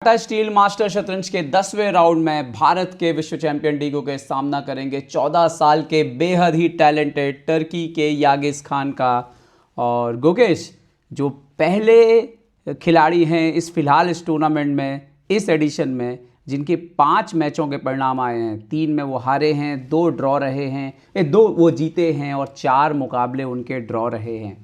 Tata steel master शतरंज के 10वें राउंड में भारत के विश्व चैंपियन डीगो के सामना करेंगे 14 साल के बेहद ही टैलेंटेड टर्की के यागिस खान का। और गुकेश जो पहले खिलाड़ी हैं इस टूर्नामेंट में, इस एडिशन में, जिनके 5 मैचों के परिणाम आए हैं, 3 में वो हारे हैं, 2 ड्रॉ रहे हैं, 2 वो जीते हैं और 4 मुकाबले उनके ड्रॉ रहे हैं।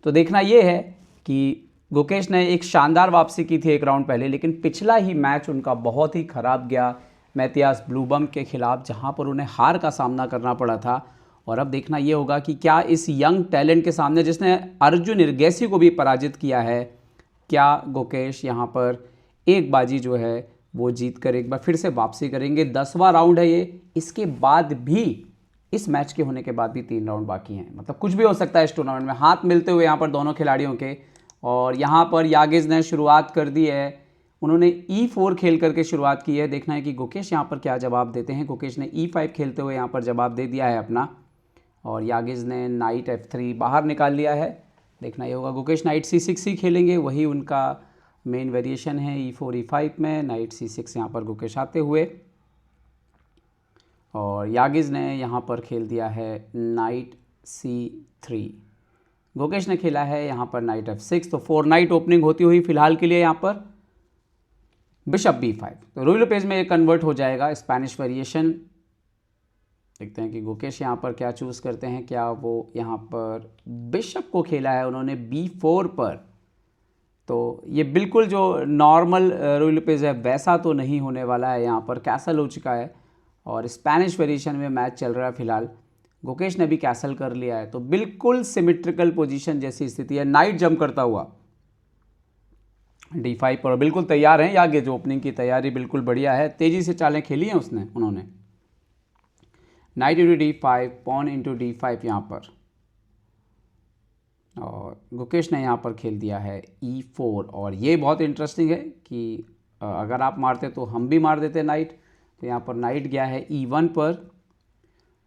तो देखना ये है कि गुकेश ने एक शानदार वापसी की थी एक राउंड पहले, लेकिन पिछला ही मैच उनका बहुत ही खराब गया मैथियास ब्लूबम के खिलाफ, जहां पर उन्हें हार का सामना करना पड़ा था। और अब देखना ये होगा कि क्या इस यंग टैलेंट के सामने, जिसने अर्जुन इरगैसी को भी पराजित किया है, क्या गुकेश यहाँ पर एक बाजी जो है वो जीत कर एक बार फिर से वापसी करेंगे। 10वां राउंड है ये, इसके बाद भी, इस मैच के होने के बाद भी 3 राउंड बाकी हैं। मतलब कुछ भी हो सकता है इस टूर्नामेंट में, हाथ मिलते हुए यहाँ पर दोनों खिलाड़ियों के। और यहाँ पर यागिस ने शुरुआत कर दी है, उन्होंने E4 खेल करके शुरुआत की है। देखना है कि गुकेश यहाँ पर क्या जवाब देते हैं। गुकेश ने E5 खेलते हुए यहाँ पर जवाब दे दिया है अपना, और यागिस ने नाइट F3 बाहर निकाल लिया है। देखना ये होगा, गुकेश नाइट C6 ही खेलेंगे, वही उनका मेन वेरिएशन है E4 E5 में। नाइट C6 यहाँ पर गुकेश आते हुए, और यागिस ने यहाँ पर खेल दिया है नाइट C3। गुकेश ने खेला है यहाँ पर नाइट F6। तो 4 नाइट ओपनिंग होती हुई फिलहाल के लिए यहाँ पर बिशप B5। तो रोयलो पेज में ये कन्वर्ट हो जाएगा स्पेनिश वेरिएशन। देखते हैं कि गुकेश यहाँ पर क्या चूज़ करते हैं। क्या वो यहाँ पर बिशप को खेला है उन्होंने B4 पर, तो ये बिल्कुल जो नॉर्मल रोयलो पेज है वैसा तो नहीं होने वाला है। यहाँ पर कैसल हो चुका है और स्पेनिश वेरिएशन में मैच चल रहा है फिलहाल। गुकेश ने भी कैसल कर लिया है, तो बिल्कुल सिमेट्रिकल पोजीशन जैसी स्थिति है। नाइट जंप करता हुआ D5 पर बिल्कुल तैयार हैं यागिस, जो ओपनिंग की तैयारी बिल्कुल बढ़िया है, तेजी से चालें खेली हैं उन्होंने। Night into D5, pawn into D5 यहाँ पर, और गुकेश ने यहाँ पर खेल दिया है E4। और ये बहुत इंटरेस्टिंग है कि अगर आप मारते तो हम भी मार देते नाइट। तो यहाँ पर नाइट गया है E1 पर,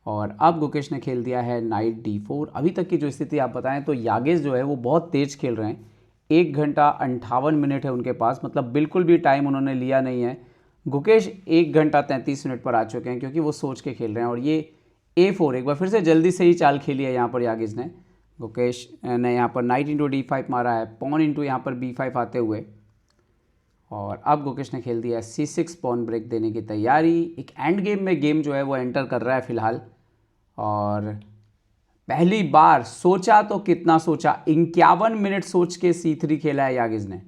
और अब गुकेश ने खेल दिया है नाइट D4। अभी तक की जो स्थिति आप बताएं तो यागिस जो है वो बहुत तेज खेल रहे हैं। 1 घंटा 58 मिनट है उनके पास, मतलब बिल्कुल भी टाइम उन्होंने लिया नहीं है। गुकेश 1 घंटा 33 मिनट पर आ चुके हैं, क्योंकि वो सोच के खेल रहे हैं। और ये A4 एक बार फिर से जल्दी से ही चाल खेली है यहाँ पर यागिस ने। गुकेश ने यहाँ पर नाइट इंटू D5 मारा है, पॉन इंटू यहाँ पर B5 आते हुए, और अब गुकेश ने खेल दिया है C6, पॉन ब्रेक देने की तैयारी। एक एंड गेम में गेम जो है वो एंटर कर रहा है फिलहाल। और पहली बार सोचा तो कितना सोचा, 51 मिनट सोच के C3 खेला है यागिस ने।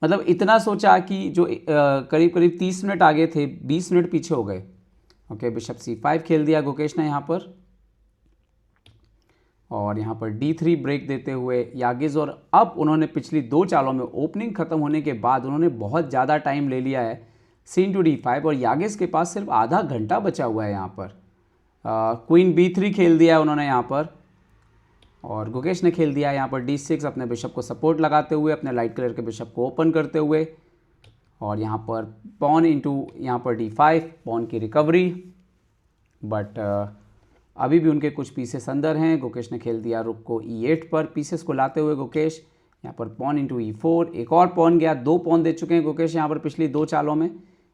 मतलब इतना सोचा कि जो करीब करीब 30 मिनट आगे थे, 20 मिनट पीछे हो गए। ओके, बिशप C5 खेल दिया गुकेश ने यहाँ पर, और यहाँ पर D3 ब्रेक देते हुए यागिस। और अब उन्होंने पिछली 2 चालों में ओपनिंग खत्म होने के बाद उन्होंने बहुत ज़्यादा टाइम ले लिया है, C इंटू D5, और यागिस के पास सिर्फ आधा घंटा बचा हुआ है यहाँ पर। क्वीन B3 खेल दिया उन्होंने यहाँ पर, और गुकेश ने खेल दिया यहाँ पर D6, अपने बिशप को सपोर्ट लगाते हुए, अपने लाइट कलर के बिशप को ओपन करते हुए। और यहाँ पर पॉन इंटू यहाँ पर D5, पॉन की रिकवरी, बट अभी भी उनके कुछ पीसेस अंदर हैं। गुकेश ने खेल दिया रुक को E8 पर, पीसेस को लाते हुए गुकेश यहाँ पर पॉन इंटू E4, एक और पॉन गया, 2 पॉन दे चुके हैं गुकेश यहाँ पर पिछली 2 चालों में।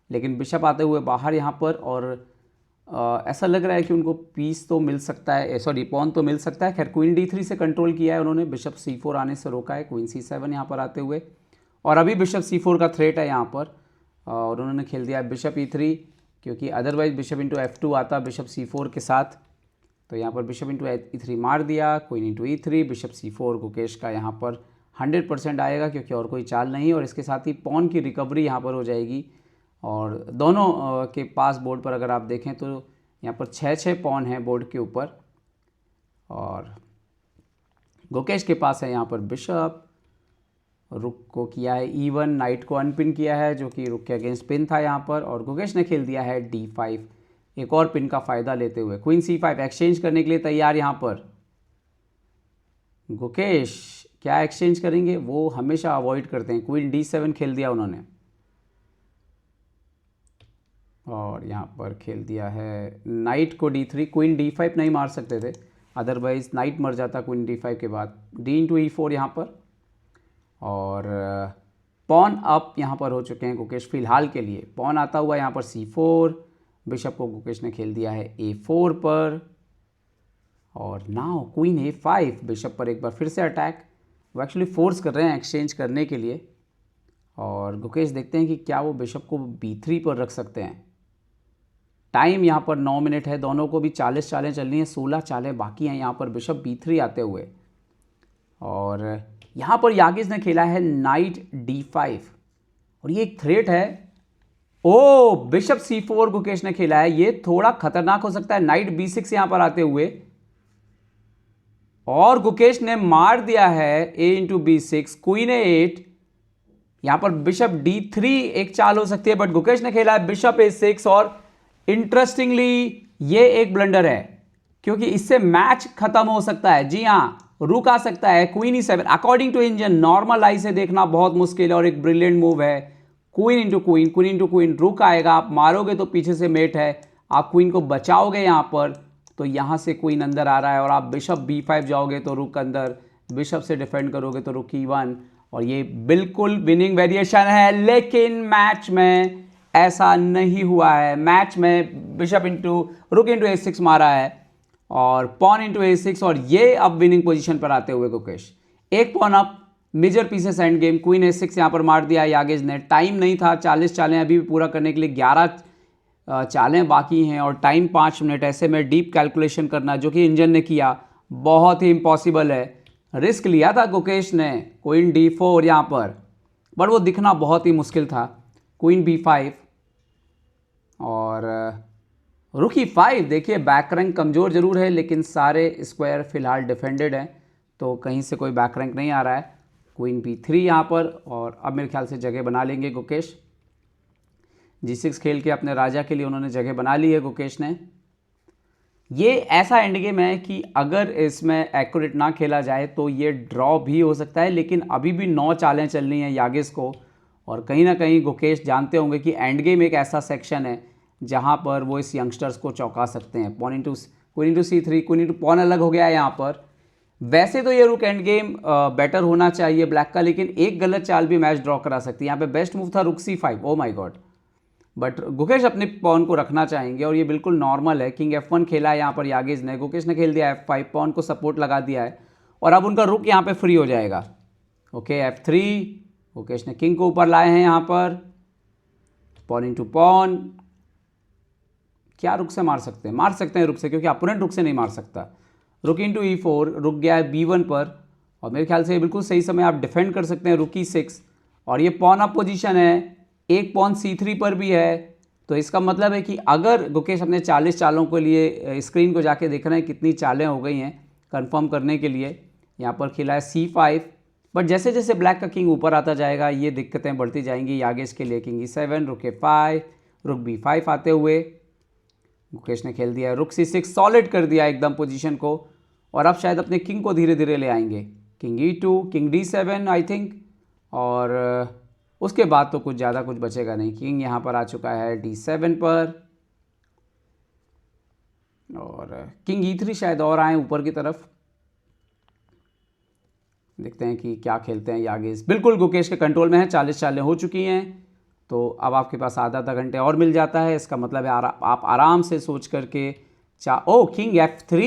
लेकिन बिशप आते हुए बाहर यहाँ पर, और ऐसा लग रहा है कि उनको पीस तो मिल सकता है, सॉरी पॉन तो मिल सकता है। खैर क्वीन D3 से कंट्रोल किया है उन्होंने, बिशप C4 आने से रोका है, क्वीन C7 यहाँ पर आते हुए, और अभी बिशप C4 का थ्रेट है यहाँ पर। और उन्होंने खेल दिया बिशप E3, क्योंकि अदरवाइज बिशप इंटू F2 आता बिशप C4 के साथ। तो यहाँ पर बिशप इंटू E3 मार दिया, queen into E3, bishop C4 Gukesh का यहाँ पर 100% आएगा, क्योंकि और कोई चाल नहीं। और इसके साथ ही पॉन की रिकवरी यहाँ पर हो जाएगी। और दोनों के पास बोर्ड पर अगर आप देखें तो यहाँ पर 6-6 पॉन है बोर्ड के ऊपर, और गुकेश के पास है यहाँ पर बिशप, रुक को किया है E1, नाइट को अनपिन किया है, जो कि रुक के अगेंस्ट पिन था यहाँ पर। और गुकेश ने खेल दिया है D5, एक और पिन का फ़ायदा लेते हुए। क्वीन C5 एक्सचेंज करने के लिए तैयार यहाँ पर। गुकेश क्या एक्सचेंज करेंगे, वो हमेशा अवॉइड करते हैं। क्वीन D7 खेल दिया उन्होंने, और यहाँ पर खेल दिया है नाइट को D3। क्वीन D5 नहीं मार सकते थे, अदरवाइज नाइट मर जाता क्वीन D5 के बाद। D इंटू E4 यहाँ पर, और पॉन अप यहाँ पर हो चुके हैं गुकेश फिलहाल के लिए। पॉन आता हुआ यहाँ पर C4, बिशप को गुकेश ने खेल दिया है A4 पर, और नाउ क्वीन A5, बिशप पर एक बार फिर से अटैक। वो एक्चुअली फोर्स कर रहे हैं एक्सचेंज करने के लिए, और गुकेश देखते हैं कि क्या वो बिशप को B3 पर रख सकते हैं। टाइम यहाँ पर 9 मिनट है, दोनों को भी 40 चालें चलनी है, 16 चालें बाकी हैं यहाँ पर बिशप B3 आते हुए। और यहाँ पर यागिस ने खेला है नाइट D5, और ये एक थ्रेट है। ओ बिशप C4 गुकेश ने खेला है, ये थोड़ा खतरनाक हो सकता है। नाइट B6 यहाँ पर आते हुए, और गुकेश ने मार दिया है A into B6, queen A8। यहां पर बिशप D3 एक चाल हो सकती है, बट गुकेश ने खेला है बिशप A6, और इंटरेस्टिंगली ये एक ब्लंडर है क्योंकि इससे मैच खत्म हो सकता है। जी हां, रुक आ सकता है queen E7। According to engine normal eye से देखना बहुत मुश्किल है, और एक ब्रिलियंट मूव है। Queen into queen, queen into queen, रुक आएगा। आप मारोगे तो पीछे से मेट है, आप क्वीन को बचाओगे यहां पर, तो यहां से क्वीन अंदर आ रहा है, और आप बिशप B5 जाओगे तो रुक अंदर, बिशप से डिफेंड करोगे तो रुक E1, और ये बिल्कुल विनिंग वेरिएशन है। लेकिन मैच में ऐसा नहीं हुआ है। मैच में बिशप इंटू रुक इंटू A6 मारा है, और पॉन इंटू A6, और ये अब विनिंग पोजीशन पर आते हुए गुकेश एक pawn up, major pieces end game. Queen A6 यहाँ पर मार दिया यागिस ने। टाइम नहीं था, 40 चालें अभी भी पूरा करने के लिए 11 चालें बाकी हैं, और टाइम 5 मिनट। ऐसे में डीप कैलकुलेशन करना, जो कि इंजन ने किया, बहुत ही इम्पॉसिबल है। रिस्क लिया था गुकेश ने क्वीन D4 यहाँ पर, बट वो दिखना बहुत ही मुश्किल था। क्वीन B5 और रुक E5। देखिए बैक रैंक कमज़ोर जरूर है, लेकिन सारे स्क्वायर फिलहाल डिफेंडेड हैं, तो कहीं से कोई बैक रैंक नहीं आ रहा है। क्वीन B3 यहाँ पर, और अब मेरे ख्याल से जगह बना लेंगे गुकेश। G6 खेल के अपने राजा के लिए उन्होंने जगह बना ली है गुकेश ने। ये ऐसा एंड गेम है कि अगर इसमें एक्यूरेट ना खेला जाए तो ये ड्रॉ भी हो सकता है, लेकिन अभी भी 9 चालें चलनी है यागिस को, और कहीं ना कहीं गुकेश जानते होंगे कि एंड गेम एक ऐसा सेक्शन है जहां पर वो इस यंगस्टर्स को चौंका सकते हैं। Pawn into queen into C3, queen into pawn अलग हो गया है यहाँ पर। वैसे तो ये रुक एंड गेम बेटर होना चाहिए ब्लैक का, लेकिन एक गलत चाल भी मैच ड्रॉ करा सकती है। यहाँ पे बेस्ट मूव था रुक C5, oh my God, but Gukesh अपने पॉन को रखना चाहेंगे, और ये बिल्कुल नॉर्मल है। किंग F1 खेला है यहाँ पर यागिस ने, गुकेश ने खेल दिया F5, पॉन को सपोर्ट लगा दिया है, और अब उनका रुक यहाँ पे फ्री हो जाएगा। ओके F3, गुकेश ने किंग को ऊपर लाए हैं यहाँ पर। पॉन इंटू पॉन, क्या रुक से मार सकते हैं? मार सकते हैं रुक से, क्योंकि अपोनेंट रुक से नहीं मार सकता। रुक इंटू E4, रुक गया है B1 पर, और मेरे ख्याल से ये बिल्कुल सही समय आप डिफेंड कर सकते हैं रुक E6, और ये पॉन अप पोजीशन है, एक पॉन C3 पर भी है। तो इसका मतलब है कि अगर गुकेश अपने 40 चालों के लिए स्क्रीन को जाके देख रहे हैं कितनी चालें हो गई हैं कंफर्म करने के लिए, यहाँ पर खेला है C5, बट जैसे जैसे ब्लैक का किंग ऊपर आता जाएगा ये दिक्कतें बढ़ती जाएंगी यागिस के लिए। किंग E7, रुक A5, रुक B5 आते हुए गुकेश ने खेल दिया रुक C6, सॉलिड कर दिया एकदम पोजीशन को, और अब शायद अपने किंग को धीरे धीरे ले आएंगे। King E2, king D7 I think, और उसके बाद तो कुछ ज़्यादा कुछ बचेगा नहीं। किंग यहाँ पर आ चुका है D7 पर, और किंग E3 शायद और आए ऊपर की तरफ। देखते हैं कि क्या खेलते हैं यागिस। बिल्कुल गुकेश के कंट्रोल में है, 40 चालें हो चुकी हैं, तो अब आपके पास आधा घंटे और मिल जाता है। इसका मतलब है आप आराम से सोच करके ओ किंग F3,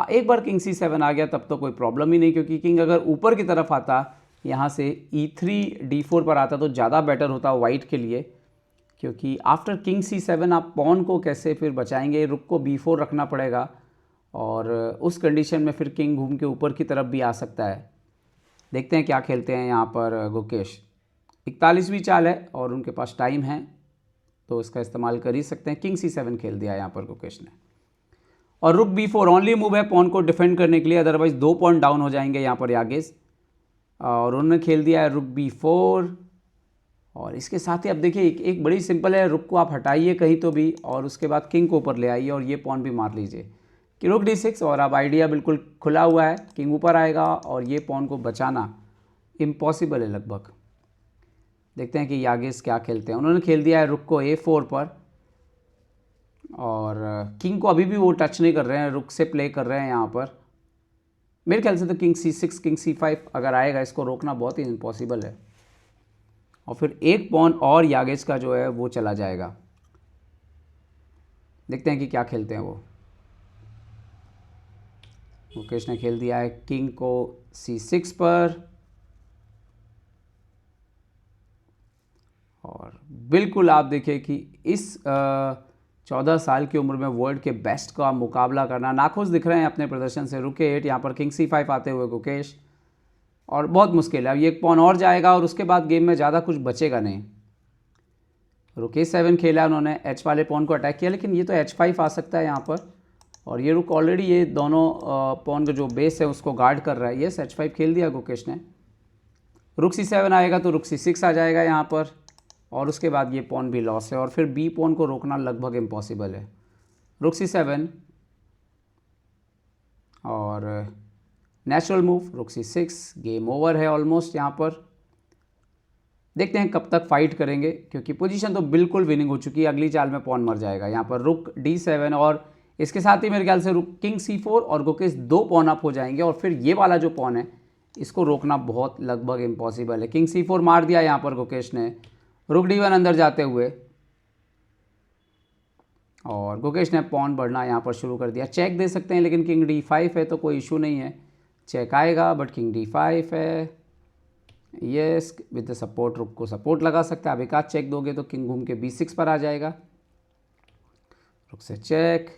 एक बार किंग C7 आ गया तब तो कोई प्रॉब्लम ही नहीं, क्योंकि किंग अगर ऊपर की तरफ आता यहाँ से E3 D4 पर आता तो ज़्यादा बेटर होता वाइट के लिए, क्योंकि आफ्टर किंग C7 आप पॉन को कैसे फिर बचाएंगे? रुक को B4 रखना पड़ेगा, और उस कंडीशन में फिर किंग घूम के ऊपर की तरफ भी आ सकता है। देखते हैं क्या खेलते हैं यहाँ पर गुकेश। 41वीं चाल है और उनके पास टाइम है, तो इसका इस्तेमाल कर ही सकते हैं। किंग C7 खेल दिया यहाँ पर गुकेश ने, और रुक B4 ओनली मूव है पॉन को डिफेंड करने के लिए, अदरवाइज 2 पॉइंट डाउन हो जाएंगे यहाँ पर यागिस। और उन्होंने खेल दिया है रुक B4, और इसके साथ ही अब देखिए एक बड़ी सिंपल है, रुक को आप हटाइए कहीं तो भी, और उसके बाद किंग को ऊपर ले आइए, और ये पॉन भी मार लीजिए कि रुक D6, और अब आइडिया बिल्कुल खुला हुआ है। किंग ऊपर आएगा और ये पॉन को बचाना इम्पॉसिबल है लगभग। देखते हैं कि यागिस क्या खेलते हैं। उन्होंने खेल दिया है रुक को A4 पर, और किंग को अभी भी वो टच नहीं कर रहे हैं, रुक से प्ले कर रहे हैं यहाँ पर। मेरे ख्याल से तो किंग C6, किंग C5 अगर आएगा, इसको रोकना बहुत ही इम्पॉसिबल है। और फिर एक पॉन और यागेस का जो है वो चला जाएगा। देखते हैं कि क्या खेलते हैं वो। मुकेश ने खेल दिया है किंग को C6 पर, और बिल्कुल आप देखिए कि इस 14 साल की उम्र में वर्ल्ड के बेस्ट का मुकाबला करना, नाखुश दिख रहे हैं अपने प्रदर्शन से। रुके 8, यहाँ पर किंग C5 आते हुए गुकेश, और बहुत मुश्किल है। अब ये एक पॉन और जाएगा और उसके बाद गेम में ज़्यादा कुछ बचेगा नहीं। रुक A7 खेला उन्होंने, H वाले पॉन को अटैक किया, लेकिन ये तो H5 आ सकता है यहाँ पर, और ये रुक ऑलरेडी ये दोनों पॉन का जो बेस है उसको गार्ड कर रहा है। ये H5 खेल दिया गुकेश ने। रुक C7 आएगा तो रुक C6 आ जाएगा यहाँ पर, और उसके बाद ये पॉन भी लॉस है, और फिर बी पॉन को रोकना लगभग इम्पॉसिबल है। रुक C7 और नेचुरल मूव रुक C6, गेम ओवर है ऑलमोस्ट यहाँ पर। देखते हैं कब तक फाइट करेंगे, क्योंकि पोजीशन तो बिल्कुल विनिंग हो चुकी है। अगली चाल में पॉन मर जाएगा यहाँ पर। रुक D7 और इसके साथ ही मेरे ख्याल से रुक किंग C4 और गुकेश 2 पॉन अप हो जाएंगे, और फिर ये वाला जो पॉन है इसको रोकना बहुत लगभग इम्पॉसिबल है। किंग C4 मार दिया यहाँ पर गुकेश ने, रुक D1 अंदर जाते हुए, और गुकेश ने पॉन बढ़ना यहाँ पर शुरू कर दिया। चेक दे सकते हैं, लेकिन किंग D5 है तो कोई इशू नहीं है, चेक आएगा, बट किंग D5 है। यस, विद द सपोर्ट रुक को सपोर्ट लगा सकता है। अब एक आध चेक दोगे तो किंग घूम के B6 पर आ जाएगा। रुक से चेक,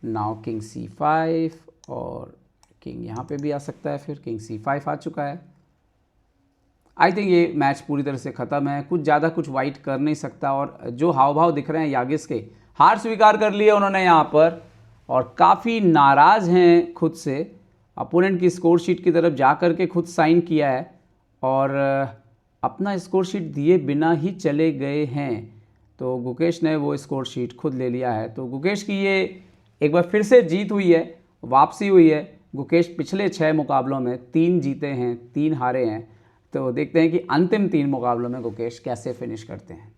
नाउ किंग C5, और किंग यहाँ पे भी आ सकता है, फिर किंग C5 आ चुका है। आई थिंक ये मैच पूरी तरह से ख़त्म है। कुछ ज़्यादा कुछ वाइट कर नहीं सकता, और जो हाव भाव दिख रहे हैं यागिस के, हार स्वीकार कर लिए उन्होंने यहाँ पर, और काफ़ी नाराज़ हैं खुद से। अपोनेंट की स्कोर शीट की तरफ जा कर के खुद साइन किया है, और अपना स्कोर शीट दिए बिना ही चले गए हैं। तो गुकेश ने वो स्कोर शीट खुद ले लिया है। तो गुकेश की ये एक बार फिर से जीत हुई है, वापसी हुई है। गुकेश पिछले 6 मुकाबलों में 3 जीते हैं, 3 हारे हैं। तो देखते हैं कि अंतिम 3 मुकाबलों में गुकेश कैसे फिनिश करते हैं।